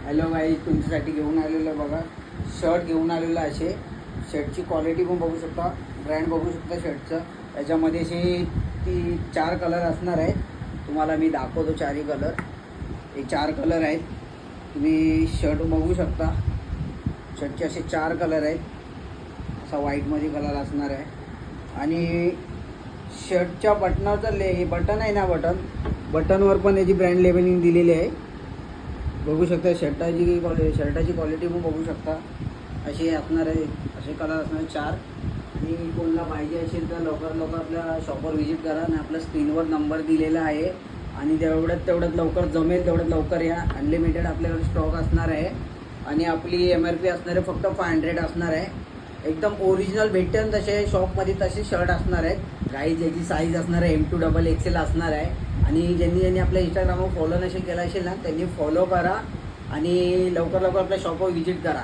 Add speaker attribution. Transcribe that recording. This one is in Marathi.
Speaker 1: हॅलो गाईज, तुमच्यासाठी घेऊन आलेलं बघा शर्ट घेऊन आलेलं असे. शर्टची क्वालिटी पण बघू शकता, ब्रँड बघू शकता शर्टचं. याच्यामध्ये असे 4 कलर असणार आहेत. तुम्हाला मी दाखवतो 4ही कलर. हे 4 कलर आहेत. तुम्ही शर्ट बघू शकता. शर्टचे असे 4 कलर आहेत. असा व्हाईटमध्ये कलर असणार आहे. आणि शर्टच्या बटनाचं बटन आहे ना, बटनवर पण याची ब्रँड लेबलिंग दिलेली आहे. बघू शकता शर्टाची क्वालिटी पण बघू शकता. असे असणार आहे, असे कलर असणार 4. आणि कोणाला पाहिजे असेल तर लवकर आपल्या शॉपवर व्हिजिट करा. आणि आपल्या स्क्रीनवर नंबर दिलेला आहे. आणि तेवढ्यात लवकर जमेल तेवढ्यात लवकर या. अनलिमिटेड आपल्याकडे स्टॉक असणार आहे. आणि आपली MRP असणार आहे फक्त 500 असणार आहे. एकदम ओरिजिनल भेटेल तसे शॉपमध्ये तसे शर्ट असणार आहेत. गाईज याची साईज असणार आहे M2 XXL असणार आहे. आणि ज्यांनी आपल्या इंस्टाग्रामवर फॉलो नसेल केला असेल ना, त्यांनी फॉलो करा आणि लवकर आपल्या शॉपवर व्हिजिट करा.